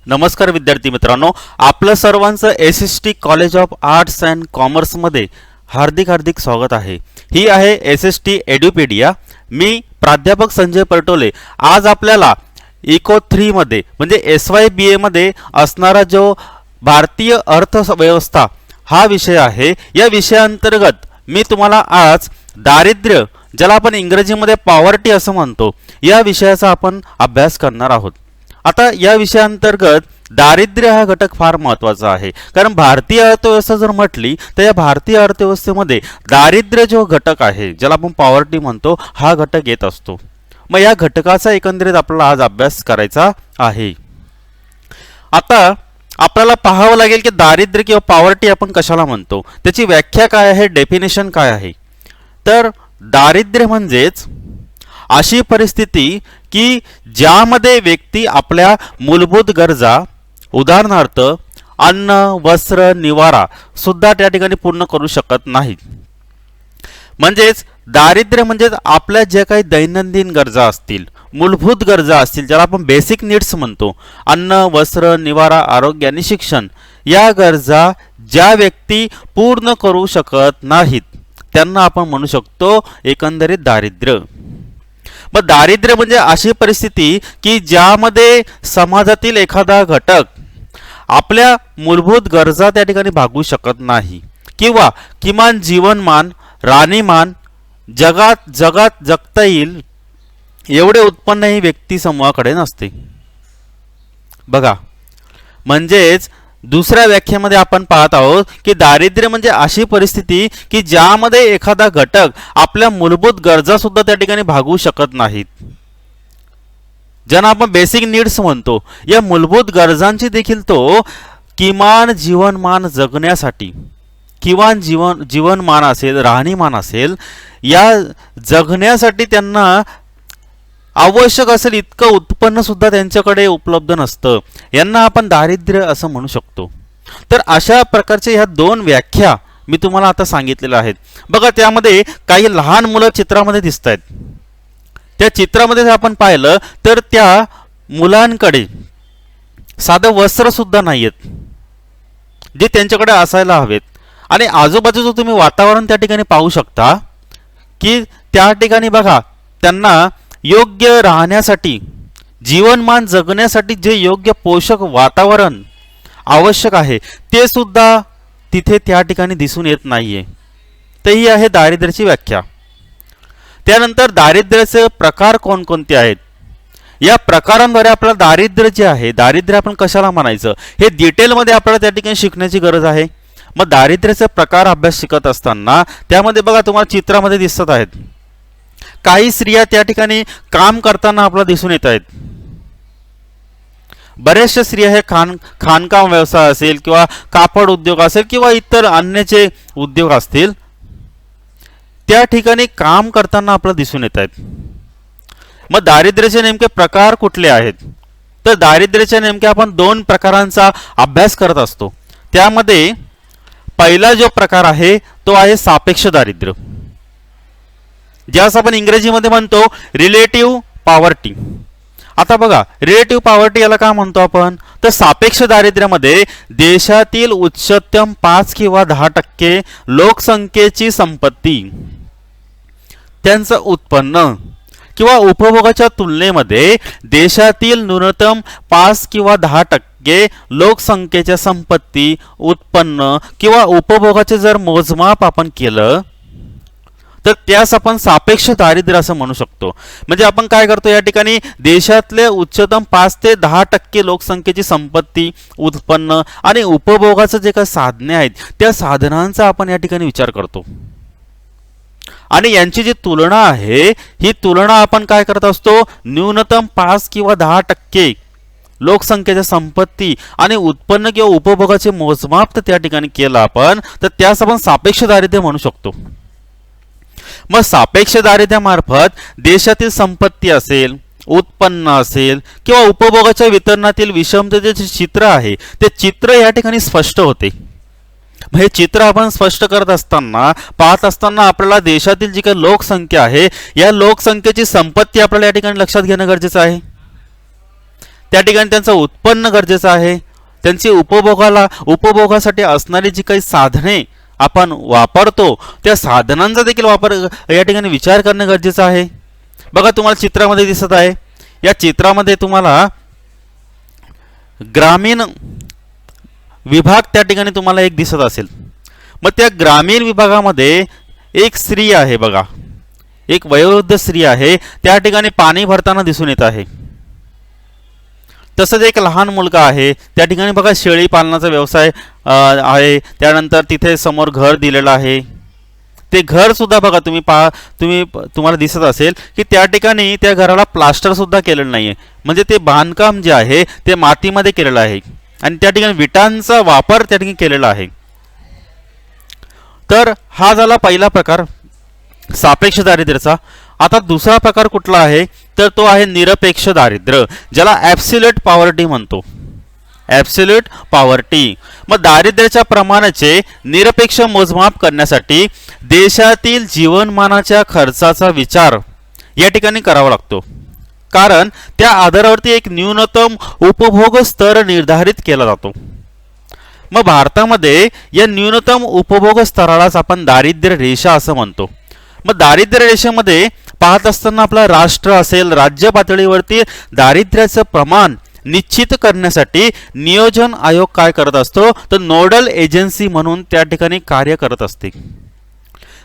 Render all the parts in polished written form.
नमस्कार विद्यार्थी मित्रांनो, आपलं सर्वांचं SST college of arts and कॉमर्समध्ये हार्दिक स्वागत आहे। ही आहे SST एड्युपेडिया। मी प्राध्यापक संजय परटोले। आज आपल्याला इको 3 मध्ये म्हणजे SYBA मध्ये असणारा जो भारतीय अर्थव्यवस्था हा विषय आहे, या विषयाअंतर्गत मी तुम्हाला आज दारिद्र्य, ज्याला आपण इंग्रजीमध्ये पॉवर्टी असं म्हणतो, या विषयाचा आपण अभ्यास करणार आहोत। आता या विषयाअंतर्गत दारिद्र्य हा घटक फार महत्त्वाचा आहे, कारण भारतीय अर्थव्यवस्था जर म्हटली तर या भारतीय अर्थव्यवस्थेमध्ये दारिद्र्य जो घटक आहे, ज्याला आपण पॉवर्टी म्हणतो, हा घटक येत असतो। मग या घटकाचा एकंदरीत आपल्याला आज अभ्यास करायचा आहे। आता आपल्याला पाहावं लागेल की दारिद्र्य किंवा पॉवर्टी आपण कशाला म्हणतो, त्याची व्याख्या काय आहे, डेफिनेशन काय आहे। तर दारिद्र्य म्हणजेच अशी परिस्थिती की ज्यामध्ये व्यक्ती आपल्या मूलभूत गरजा, उदाहरणार्थ अन्न, वस्त्र, निवारा सुद्धा त्या ठिकाणी पूर्ण करू शकत नाही। म्हणजेच दारिद्र्य म्हणजेच आपल्या जे काही दैनंदिन गरजा असतील, मूलभूत गरजा असतील, ज्याला आपण बेसिक नीड्स म्हणतो, अन्न, वस्त्र, निवारा, आरोग्य आणि शिक्षण, या गरजा ज्या व्यक्ती पूर्ण करू शकत नाहीत त्यांना आपण म्हणू शकतो एकंदरीत दारिद्र्य। मग दारिद्र्य म्हणजे अशी परिस्थिती की ज्यामध्ये समाजातील एखादा घटक आपल्या मूलभूत गरजा त्या ठिकाणी भागवू शकत नाही, किंवा किमान जीवनमान, राहणीमान जगात जगता येईल एवढे उत्पन्नही व्यक्ती समूहाकडे नसते। बघा, म्हणजेच दुसऱ्या व्याख्येमध्ये आपण पाहत आहोत की दारिद्र्य म्हणजे अशी परिस्थिती की ज्यामध्ये एखादा घटक आपल्या मूलभूत गरजा सुद्धा त्या ठिकाणी भागवू शकत नाहीत, ज्यांना आपण बेसिक नीड्स म्हणतो। या मूलभूत गरजांची देखील तो किमान जीवनमान जगण्यासाठी, किमान जीवनमान असेल, राहणीमान असेल, या जगण्यासाठी त्यांना आवश्यक असेल इतकं उत्पन्न सुद्धा त्यांच्याकडे उपलब्ध नसतं, यांना आपण दारिद्र्य असं म्हणू शकतो। तर अशा प्रकारच्या ह्या दोन व्याख्या मी तुम्हाला आता सांगितलेल्या आहेत। बघा, त्यामध्ये काही लहान मुलं चित्रामध्ये दिसत आहेत। त्या चित्रामध्ये जर आपण पाहिलं तर त्या मुलांकडे साधं वस्त्र सुद्धा नाहीयेत जे त्यांच्याकडे असायला हवेत, आणि आजूबाजूचं तुम्ही वातावरण त्या ठिकाणी पाहू शकता की त्या ठिकाणी बघा, त्यांना योग्य राहण्यासाठी, जीवनमान जगण्यासाठी जे योग्य पोषक वातावरण आवश्यक आहे ते सुद्धा तिथे त्या ठिकाणी दिसून येत नाहीये। तर ही आहे दारिद्र्याची व्याख्या। त्यानंतर दारिद्र्याचे प्रकार कोणकोणते आहेत, या प्रकारांद्वारे आपल्याला दारिद्र्य जे आहे, दारिद्र्य आपण कशाला म्हणायचं हे डिटेलमध्ये आपल्याला त्या ठिकाणी शिकण्याची गरज आहे। मग दारिद्र्याचे प्रकार अभ्यास शिकत असताना त्यामध्ये बघा, तुम्हाला चित्रामध्ये दिसत आहेत काही स्त्रिया त्या ठिकाणी काम करताना आपल्याला दिसून येत आहेत। बऱ्याचशा स्त्रिया हे खाणकाम व्यवसाय असेल, किंवा कापड उद्योग असेल, किंवा इतर अन्यचे उद्योग असतील, त्या ठिकाणी काम करताना आपल्याला दिसून येत आहेत। मग दारिद्र्याचे नेमके प्रकार कुठले आहेत, तर दारिद्र्याच्या नेमके आपण दोन प्रकारांचा अभ्यास करत असतो। त्यामध्ये पहिला जो प्रकार आहे तो आहे सापेक्ष दारिद्र्य, ज्यास आपण इंग्रजीमध्ये म्हणतो रिलेटिव्ह पॉवर्टी। आता बघा, रिलेटिव्ह पॉवर्टी याला का म्हणतो आपण, तर सापेक्ष दारिद्र्यामध्ये देशातील उच्चतम 5 किंवा 10% लोकसंख्येची संपत्ती, त्यांचं उत्पन्न किंवा उपभोगाच्या तुलनेमध्ये देशातील न्यूनतम 5 किंवा 10% लोकसंख्येच्या संपत्ती, उत्पन्न किंवा उपभोगाचे जर मोजमाप आपण केलं तर त्यास आपण सापेक्ष दारिद्र्य असं म्हणू शकतो। म्हणजे आपण काय करतो, या ठिकाणी देशातले उच्चतम 5 ते 10% लोकसंख्येची संपत्ती, उत्पन्न आणि उपभोगाचं जे काही साधने आहेत त्या साधनांचा आपण या ठिकाणी विचार करतो, आणि यांची जी तुलना आहे ही तुलना आपण काय करत असतो, न्यूनतम 5 किंवा 10% लोकसंख्येच्या संपत्ती आणि उत्पन्न किंवा उपभोगाचे मोजमाप त्या ठिकाणी केलं आपण, तर त्यास आपण सापेक्ष दारिद्र्य म्हणू शकतो। मग सापेक्ष दारिद्र्यामार्फत देशातील संपत्ती असेल, उत्पन्न असेल, किंवा उपभोगाच्या वितरणातील विषमतेचे जे चित्र आहे ते चित्र या ठिकाणी स्पष्ट होते। हे चित्र आपण स्पष्ट करत असताना, पाहत असताना आपल्याला देशातील जी काही लोकसंख्या आहे या लोकसंख्येची संपत्ती आपल्याला या ठिकाणी लक्षात घेणं गरजेचं आहे। त्या ठिकाणी त्यांचं उत्पन्न गरजेचं आहे, त्यांची उपभोगासाठी असणारी जी काही साधने आपण वापरतो त्या साधनांचा देखील वापर या ठिकाणी विचार करणे गरजेचं आहे. बघा तुम्हाला चित्रामध्ये दिसत आहे, या चित्रामध्ये तुम्हाला ग्रामीण विभाग त्या ठिकाणी तुम्हाला एक दिसत असेल. मग त्या ग्रामीण विभागामध्ये एक स्त्री आहे बघा, एक वयोवृद्ध स्त्री आहे, त्या ठिकाणी पाणी भरताना दिसून येत आहे. तसंच एक लहान मुलगा आहे, त्या ठिकाणी बघा शेळी पालनाचा व्यवसाय आहे. त्यानंतर तिथे समोर घर दिलेलं आहे. ते घर सुद्धा बघा तुम्हाला दिसत असेल की त्या ठिकाणी त्या घराला प्लास्टर सुद्धा केलेलं नाहीये, म्हणजे ते बांधकाम जे आहे ते मातीमध्ये केलेलं आहे आणि त्या ठिकाणी विटांचा वापर त्या ठिकाणी केलेला आहे. तर हा झाला पहिला प्रकार सापेक्ष दारिद्र्याचा. आता दुसरा प्रकार कुठला आहे तर तो आहे निरपेक्ष दारिद्र्य, ज्याला ॲब्सोल्यूट पॉवर्टी म्हणतो. Absolute poverty. मग दारिद्र्याच्या प्रमाणाचे निरपेक्ष मोजमाप करण्यासाठी देशातील जीवनमानाच्या खर्चाचा विचार या ठिकाणी करावा लागतो, कारण त्या आधारावरती एक न्यूनतम उपभोग स्तर निर्धारित केला जातो. मग भारतामध्ये या न्यूनतम उपभोग स्तरालाच आपण दारिद्र्य रेषा असं म्हणतो. मग दारिद्र्य रेषेमध्ये पाहत असताना आपला राष्ट्र असेल, राज्य पातळीवरती दारिद्र्याचं प्रमाण निश्चित करण्यासाठी नियोजन आयोग काय करत असतो तर नोडल एजन्सी म्हणून त्या ठिकाणी कार्य करत असते.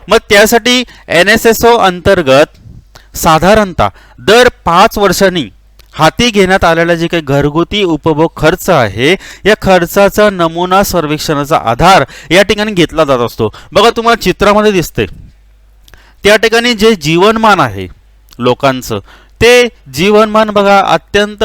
मग त्यासाठी NSSO अंतर्गत साधारणतः दर 5 वर्षांनी हाती घेण्यात आलेला जे काही घरगुती उपभोग खर्च आहे या खर्चाचा नमुना सर्वेक्षणाचा आधार या ठिकाणी घेतला जात असतो. बघा तुम्हाला चित्रामध्ये दिसते त्या ठिकाणी जे जीवनमान आहे लोकांचं, ते जीवनमान बघा अत्यंत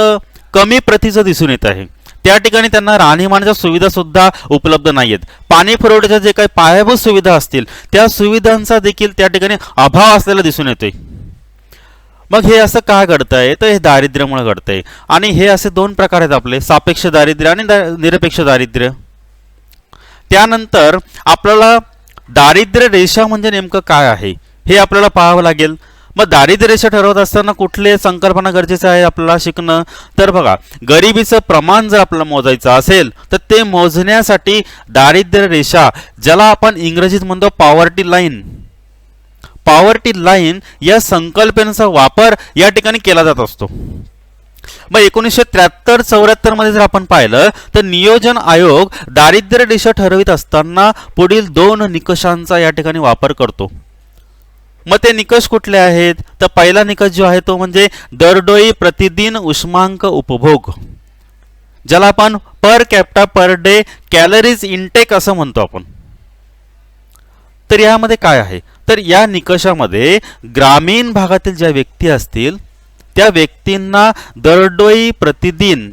कमी प्रतीचं दिसून येत आहे. त्या ठिकाणी त्यांना राहणीमानाच्या सुविधा सुद्धा उपलब्ध नाही आहेत. पाणी पुरवठ्याच्या जे काही पायाभूत सुविधा असतील त्या सुविधांचा देखील त्या ठिकाणी अभाव असलेला दिसून येतोय. मग हे असं का घडतंय तर हे दारिद्र्यामुळे घडतंय. आणि हे असे 2 प्रकार आहेत आपले, सापेक्ष दारिद्र्य आणि निरपेक्ष दारिद्र्य. त्यानंतर आपल्याला दारिद्र्य रेषा म्हणजे नेमकं काय आहे हे आपल्याला पाहावं लागेल. मग दारिद्र्य रेषा ठरवत असताना कुठले संकल्पना गरजेचं आहे आपल्याला शिकणं तर बघा, गरिबीचं प्रमाण जर आपल्याला मोजायचं असेल तर ते मोजण्यासाठी दारिद्र्य रेषा, ज्याला आपण इंग्रजीत म्हणतो पॉवर्टी लाईन या संकल्पनेचा वापर या ठिकाणी केला जात असतो. मग 1973-74 मध्ये जर आपण पाहिलं तर नियोजन आयोग दारिद्र्य रेषा ठरवित असताना पुढील 2 निकषांचा या ठिकाणी वापर करतो. मग ते निकष कुठले आहेत तर पहिला निकष जो आहे तो म्हणजे दरडोई प्रतिदिन उष्मांक उपभोग, ज्याला आपण पर कॅप्टा पर डे कॅलरीज इनटेक असं म्हणतो आपण. तर यामध्ये काय आहे तर या निकषामध्ये ग्रामीण भागातील ज्या व्यक्ती असतील त्या व्यक्तींना दरडोई प्रतिदिन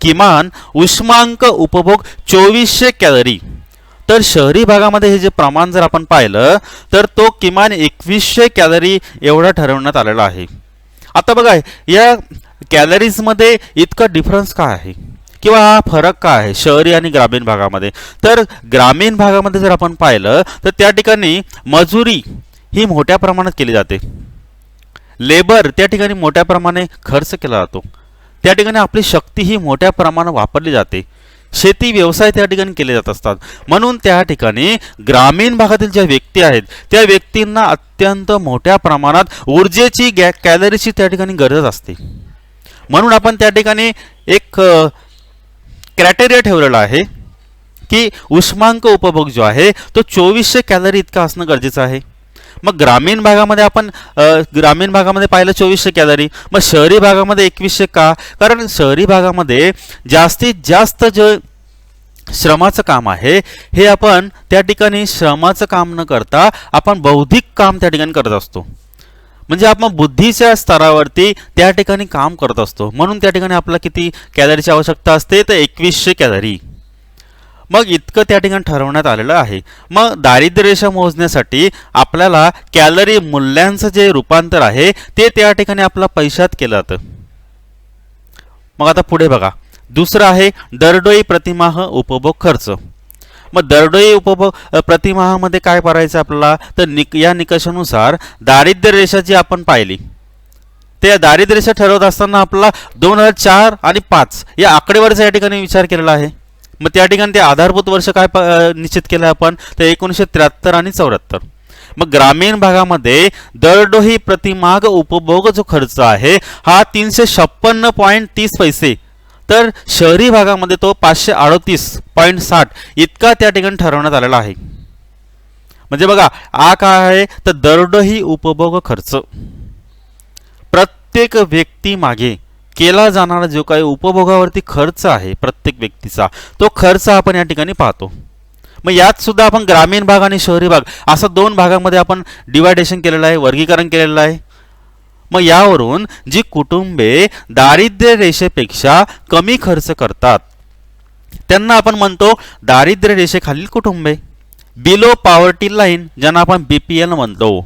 किमान उष्मांक उपभोग 2400 कॅलरी, तर शहरी भागामध्ये हे जे प्रमाण जर आपण पाहिलं तर तो किमान 2100 कॅलरी एवढा ठरवण्यात आलेला आहे. आता बघा या कॅलरीजमध्ये इतका डिफरन्स काय आहे किंवा हा फरक काय आहे शहरी आणि ग्रामीण भागामध्ये. तर ग्रामीण भागामध्ये जर आपण पाहिलं तर त्या ठिकाणी मजुरी ही मोठ्या प्रमाणात केली जाते, लेबर त्या ठिकाणी मोठ्या प्रमाणे खर्च केला जातो, त्या ठिकाणी आपली शक्ती ही मोठ्या प्रमाणात वापरली जाते, शेती व्यवसाय त्या ठिकाणी केले जात असतात. म्हणून त्या ठिकाणी ग्रामीण भागातील ज्या व्यक्ती आहेत त्या व्यक्तींना अत्यंत मोठ्या प्रमाणात ऊर्जेची कॅलरीची त्या ठिकाणी गरज असते. म्हणून आपण त्या ठिकाणी एक क्रायटेरिया ठेवलेला आहे की उष्मांक उपभोग जो आहे तो 2400 कॅलरी इतका असणं गरजेचं आहे. मग ग्रामीण भागामध्ये पाहिलं 2400 कॅलरी, मग शहरी भागामध्ये 2100 का? कारण शहरी भागामध्ये जास्तीत जास्त जे श्रमाचं काम आहे हे आपण त्या ठिकाणी श्रमाचं काम न करता आपण बौद्धिक काम त्या ठिकाणी करत असतो, म्हणजे आपण बुद्धीच्या स्तरावरती त्या ठिकाणी काम करत असतो. म्हणून त्या ठिकाणी आपल्याला किती कॅलरीची आवश्यकता असते तर 2100 कॅलरी. मग इतकं त्या ठिकाणी ठरवण्यात आलेलं आहे. मग दारिद्र्य रेषा मोजण्यासाठी आपल्याला कॅलरी मूल्यांचं जे रूपांतर आहे ते त्या ठिकाणी आपला पैशात केलं जातं. मग आता पुढे बघा, दुसरं आहे दरडोई प्रतिमाह उपभोग खर्च. मग दरडोई उपभोग प्रतिमाहामध्ये काय करायचं आपल्याला तर या निकषानुसार दारिद्र्य रेषा जी आपण पाहिली ते दारिद्र्य रेषा ठरवत असताना आपला 2004 आणि 5 या आकडेवारीचा या ठिकाणी विचार केलेला आहे. मग त्या ठिकाणी ते आधारभूत वर्ष काय निश्चित केलं आपण, तर 1973 आणि 74. मग ग्रामीण भागामध्ये दरडोई प्रतिमाग उपभोग जो खर्च आहे हा 356.30 पैसे, तर शहरी भागामध्ये तो 538.60 इतका त्या ठिकाणी ठरवण्यात आलेला आहे. म्हणजे बघा आ काय आहे, तर दरडोई उपभोग खर्च, प्रत्येक व्यक्ती मागे केला जाणारा जो काही उपभोगावरती खर्च आहे प्रत्येक व्यक्तीचा, तो खर्च आपण या ठिकाणी पाहतो. मग यात सुद्धा आपण ग्रामीण भाग आणि शहरी भाग असं 2 भागामध्ये आपण डिवायडेशन केलेलं आहे, वर्गीकरण केलेलं आहे. मग यावरून जी कुटुंबे दारिद्र्य रेषेपेक्षा कमी खर्च करतात त्यांना आपण म्हणतो दारिद्र्य रेषेखालील कुटुंबे, बिलो पॉवर्टी लाईन, ज्यांना आपण BPL म्हणतो.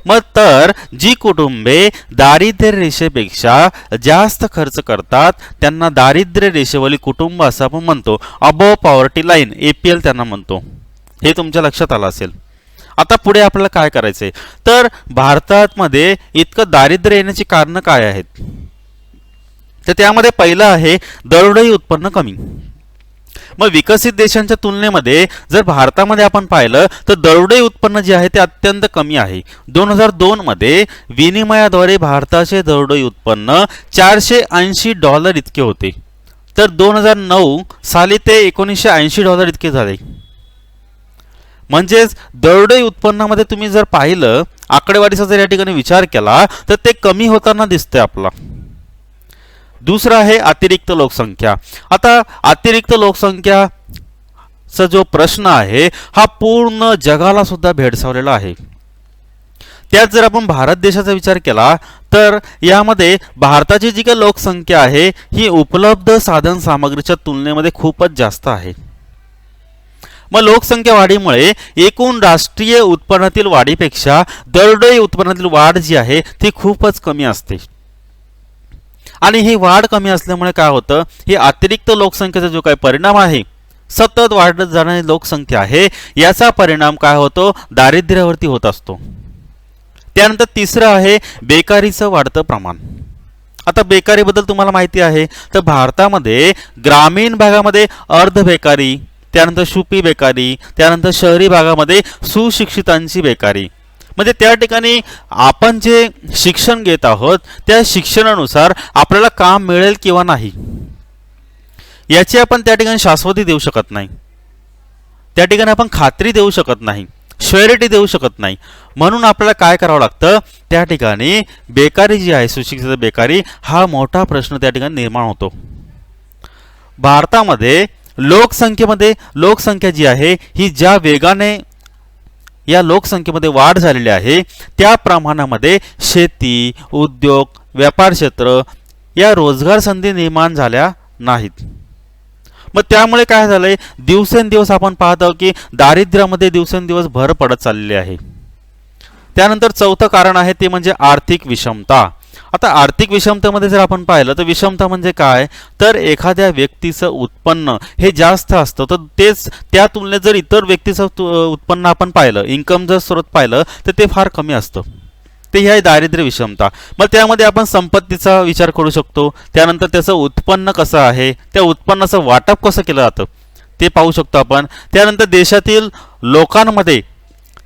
मग तर जी कुटुंबे दारिद्र्य रेषेपेक्षा जास्त खर्च करतात त्यांना दारिद्र्य रेषेवरील कुटुंब असं आपण म्हणतो, अबोव पॉवर्टी लाईन, APL त्यांना म्हणतो. हे तुमच्या लक्षात आलं असेल. आता पुढे आपल्याला काय करायचंय, तर भारतामध्ये इतकं दारिद्र्य येण्याची कारणं काय आहेत, तर त्यामध्ये पहिलं आहे दरडोई उत्पन्न कमी. मग विकसित देशांच्या तुलनेमध्ये जर भारतामध्ये आपण पाहिलं तर दरडोई उत्पन्न जे आहे ते अत्यंत कमी आहे. 2002 मध्ये विनिमयाद्वारे भारताचे दरडोई उत्पन्न $480 इतके होते, तर 2009 साली ते $1980 इतके झाले. म्हणजेच दरडोई उत्पन्नामध्ये तुम्ही जर पाहिलं, आकडेवारीचा जर या ठिकाणी विचार केला तर ते कमी होताना दिसतंय आपला. दुसरा आहे अतिरिक्त लोकसंख्या. आता अतिरिक्त लोकसंख्याचा जो प्रश्न आहे हा पूर्ण जगाला सुद्धा भेडसावलेला आहे. त्यात जर आपण भारत देशाचा विचार केला तर यामध्ये भारताची जी काही लोकसंख्या आहे ही उपलब्ध साधन सामग्रीच्या तुलनेमध्ये खूपच जास्त आहे. मग लोकसंख्या वाढीमुळे एकूण राष्ट्रीय उत्पन्नातील वाढीपेक्षा दरडोई उत्पन्नातील वाढ जी आहे ती खूपच कमी असते. आणि ही वाढ कमी असल्यामुळे काय होतं, ही अतिरिक्त लोकसंख्येचा जो काही परिणाम आहे, सतत वाढत जाणारी लोकसंख्या आहे, याचा परिणाम काय होतो, दारिद्र्यावरती होत असतो. त्यानंतर तिसरं आहे बेकारीचं वाढतं प्रमाण. आता बेकारीबद्दल तुम्हाला माहिती आहे, तर भारतामध्ये ग्रामीण भागामध्ये अर्ध बेकारी, त्यानंतर छुपी बेकारी, त्यानंतर शहरी भागामध्ये सुशिक्षितांची बेकारी. म्हणजे त्या ठिकाणी आपण जे शिक्षण घेत आहोत त्या शिक्षणानुसार आपल्याला काम मिळेल किंवा नाही याची आपण त्या ठिकाणी शाश्वती देऊ शकत नाही, त्या ठिकाणी आपण खात्री देऊ शकत नाही, श्युरिटी देऊ शकत नाही. म्हणून आपल्याला काय करावं लागतं, त्या ठिकाणी बेकारी जी आहे, सुशिक्षित बेकारी, हा मोठा प्रश्न त्या ठिकाणी निर्माण होतो. भारतामध्ये लोकसंख्या जी आहे ही ज्या वेगाने या लोकसंख्येमध्ये वाढ झालेली आहे त्या प्रमाणामध्ये शेती, उद्योग, व्यापार क्षेत्र या रोजगार संधी निर्माण झाल्या नाहीत. मग त्यामुळे काय झालंय, दिवसेंदिवस आपण पाहतो की दारिद्र्यामध्ये दिवसेंदिवस भर पडत चाललेली आहे. त्यानंतर चौथं कारण आहे ते म्हणजे आर्थिक विषमता. आता आर्थिक विषमतेमध्ये जर आपण पाहिलं तर विषमता म्हणजे काय, तर एखाद्या व्यक्तीचं उत्पन्न हे जास्त असतं तर तेच त्या तुलनेत जर इतर व्यक्तीचं उत्पन्न आपण पाहिलं, इन्कम जर स्रोत पाहिलं तर ते फार कमी असतं. ते ही आहे दारिद्र्य विषमता. मग त्यामध्ये आपण संपत्तीचा विचार करू शकतो, त्यानंतर त्याचं उत्पन्न कसं आहे, त्या उत्पन्नाचं वाटप कसं केलं जातं ते पाहू शकतो आपण. त्यानंतर देशातील लोकांमध्ये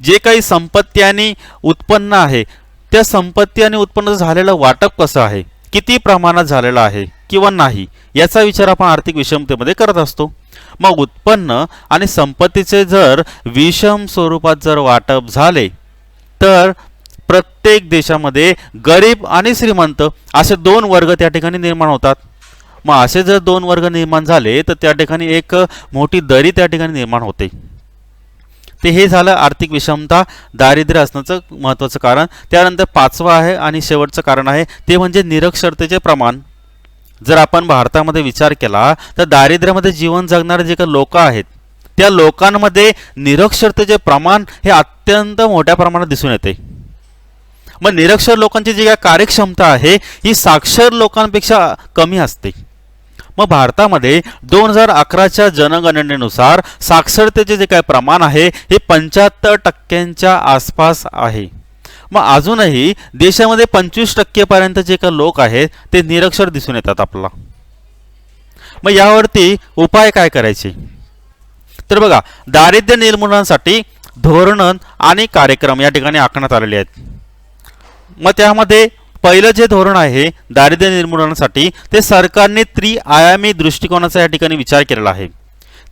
जे काही संपत्ती आणि उत्पन्न आहे त्या संपत्ती आणि उत्पन्न झालेलं वाटप कसं आहे, किती प्रमाणात झालेलं आहे किंवा नाही, याचा विचार आपण आर्थिक विषमतेमध्ये करत असतो. मग उत्पन्न आणि संपत्तीचे जर विषम स्वरूपात जर वाटप झाले तर प्रत्येक देशामध्ये गरीब आणि श्रीमंत असे 2 वर्ग त्या ठिकाणी निर्माण होतात. मग असे जर 2 वर्ग निर्माण झाले तर त्या ठिकाणी एक मोठी दरी त्या ठिकाणी निर्माण होते. ते हे झालं आर्थिक विषमता, दारिद्र्य असण्याचं महत्त्वाचं कारण. त्यानंतर 5वं आहे आणि शेवटचं कारण आहे ते म्हणजे निरक्षरतेचे प्रमाण. जर आपण भारतामध्ये विचार केला तर दारिद्र्यामध्ये जीवन जगणारे जे काही लोक आहेत त्या लोकांमध्ये निरक्षरतेचे प्रमाण हे अत्यंत मोठ्या प्रमाणात दिसून येते. मग निरक्षर लोकांची जी काही कार्यक्षमता आहे ही साक्षर लोकांपेक्षा कमी असते. मग भारतामध्ये 2011च्या जनगणनेनुसार साक्षरतेचे जे काही प्रमाण आहे हे 75% आसपास आहे. मग अजूनही देशामध्ये 25% पर्यंत जे काही लोक आहेत ते निरक्षर दिसून येतात आपल्याला. मग यावरती उपाय काय करायचे? तर बघा, दारिद्र्य निर्मूलनासाठी धोरण आणि कार्यक्रम या ठिकाणी आखण्यात आलेले आहेत. मग त्यामध्ये पहिलं जे धोरण आहे दारिद्र्य निर्मूलनासाठी ते सरकारने त्रिआयामी दृष्टिकोनाचा या ठिकाणी विचार केलेला आहे.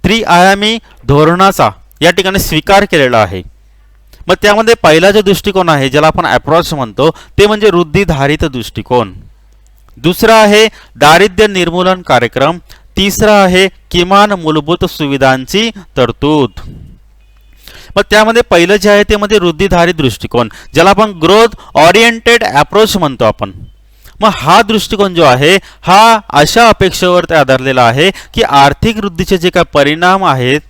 त्रिआयामी धोरणाचा या ठिकाणी स्वीकार केलेला आहे. मग त्यामध्ये पहिला जो दृष्टिकोन आहे ज्याला आपण अप्रोच म्हणतो ते म्हणजे वृद्धिधारित दृष्टिकोन. दुसरा आहे दारिद्र्य निर्मूलन कार्यक्रम. तिसरा आहे किमान मूलभूत सुविधांची तरतूद. मग त्यामध्ये पहिलं जे आहे ते म्हणजे वृद्धिधारित दृष्टिकोन, ज्याला आपण ग्रोथ ओरिएंटेड अप्रोच म्हणतो आपण. मग हा दृष्टिकोन जो आहे हा अशा अपेक्षेवर आधारलेला आहे की आर्थिक वृद्धीचे जे काही परिणाम आहेत,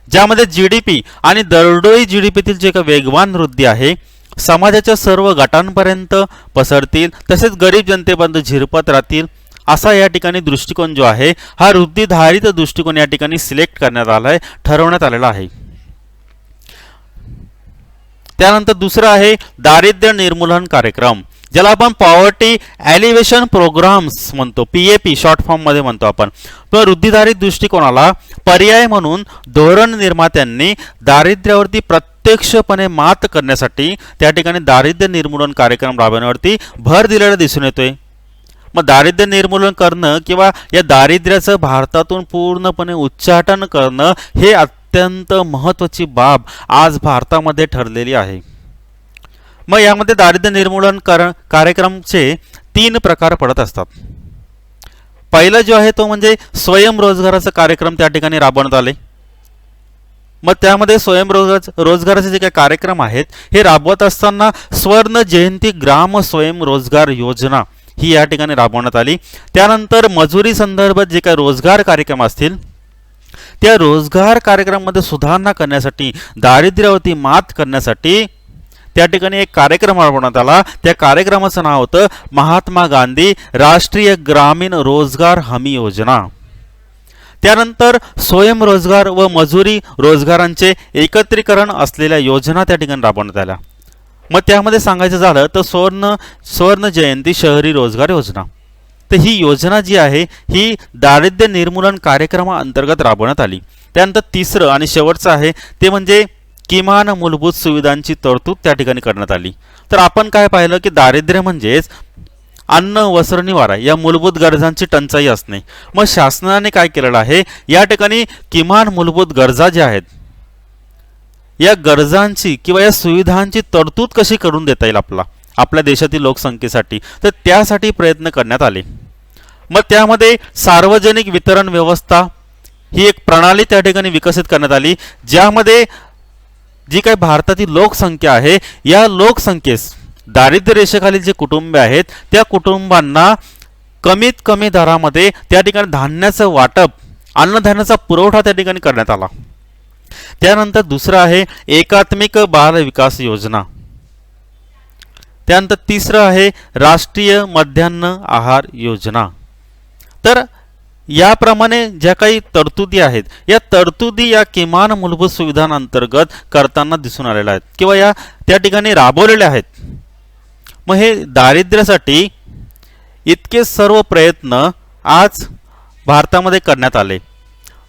ज्यामध्ये जीडीपी आणि दरडोई जीडीपीतील जे काही वेगवान वृद्धी आहे समाजाच्या सर्व गटांपर्यंत पसरतील, तसेच गरीब जनतेपर्यंत झिरपत राहतील, असा या ठिकाणी दृष्टिकोन जो आहे हा वृद्धिधारित दृष्टिकोन या ठिकाणी सिलेक्ट करण्यात आला आहे, ठरवण्यात आलेला आहे. त्यानंतर दुसरं आहे दारिद्र्य निर्मूलन कार्यक्रम, ज्याला आपण पॉवर्टी एलिव्हेशन प्रोग्राम्स म्हणतो, PAP शॉर्ट फॉर्म मध्ये म्हणतो आपण. तर वृद्धिधारित दृष्टिकोनाला पर्याय म्हणून धोरण निर्मात्यांनी दारिद्र्यावरती प्रत्यक्षपणे मात करण्यासाठी त्या ठिकाणी दारिद्र्य निर्मूलन कार्यक्रम राबवण्यावरती भर दिलेला दिसून येतोय. मग दारिद्र्य निर्मूलन करणं किंवा या दारिद्र्याचं भारतातून पूर्णपणे उच्चाटन करणं हे अत्यंत महत्त्वाची बाब आज भारतामध्ये ठरलेली आहे. मग यामध्ये दारिद्र्य निर्मूलन कार्यक्रमचे 3 प्रकार पडत असतात. पहिला जो आहे तो म्हणजे स्वयंरोजगाराचा कार्यक्रम त्या ठिकाणी राबवण्यात आले. मग त्यामध्ये रोजगाराचे जे काही कार्यक्रम आहेत हे राबवत असताना स्वर्ण जयंती ग्राम स्वयंरोजगार योजना ही या ठिकाणी राबवण्यात आली. त्यानंतर मजुरी संदर्भात जे काही रोजगार कार्यक्रम असतील त्या रोजगार कार्यक्रमामध्ये सुधारणा करण्यासाठी, दारिद्र्यावरती मात करण्यासाठी त्या ठिकाणी एक कार्यक्रम राबवण्यात आला. त्या कार्यक्रमाचं नाव होतं महात्मा गांधी राष्ट्रीय ग्रामीण रोजगार हमी योजना. त्यानंतर स्वयंरोजगार व मजुरी रोजगारांचे एकत्रीकरण असलेल्या योजना त्या ठिकाणी राबवण्यात आल्या. मग त्यामध्ये सांगायचं झालं तर स्वर्ण जयंती शहरी रोजगार योजना. तर ही योजना जी आहे ही दारिद्र्य निर्मूलन कार्यक्रमाअंतर्गत राबवण्यात आली. त्यानंतर तिसरं आणि शेवटचं आहे ते म्हणजे किमान मूलभूत सुविधांची तरतूद त्या ठिकाणी करण्यात आली. तर आपण काय पाहिलं की दारिद्र्य म्हणजेच अन्न, वस्त्र, निवारा या मूलभूत गरजांची टंचाई असणे. मग शासनाने काय केलेलं आहे, या ठिकाणी किमान मूलभूत गरजा ज्या आहेत या गरजांची किंवा या सुविधांची तरतूद कशी करून देता येईल आपल्या देशातील लोकसंख्येसाठी, तर त्यासाठी प्रयत्न करण्यात आले. मग त्यामध्ये सार्वजनिक वितरण व्यवस्था ही एक प्रणाली त्या ठिकाणी विकसित करण्यात आली, ज्यामध्ये जी काही भारतातील लोकसंख्या आहे या लोकसंख्येस दारिद्र्य रेषेखालील जे कुटुंबे आहेत त्या कुटुंबांना कमीत कमी दरामध्ये त्या ठिकाणी धान्याचं वाटप, अन्नधान्याचा पुरवठा त्या ठिकाणी करण्यात आला. त्यानंतर दुसरं आहे एकात्मिक बाल विकास योजना. त्यानंतर तिसरं आहे राष्ट्रीय मध्यान्ह आहार योजना. तर याप्रमाणे ज्या काही तरतुदी आहेत या तरतुदी या किमान मूलभूत सुविधांअंतर्गत करताना दिसून आलेल्या आहेत किंवा या त्या ठिकाणी राबवलेल्या आहेत. मग हे दारिद्र्यासाठी इतके सर्व प्रयत्न आज भारतामध्ये करण्यात आले.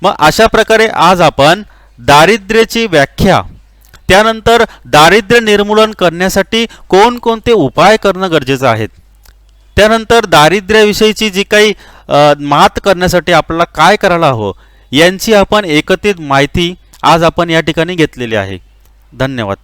मग अशा प्रकारे आज आपण दारिद्र्याची व्याख्या, त्यानंतर दारिद्र्य निर्मूलन करण्यासाठी कोणकोणते उपाय करणं गरजेचं आहे, त्यानंतर दारिद्र्याविषयीची जी काही मात करण्यासाठी आपल्याला काय करायला हवं यांची आपण एकत्रित माहिती आज आपण या ठिकाणी घेतलेली आहे. धन्यवाद.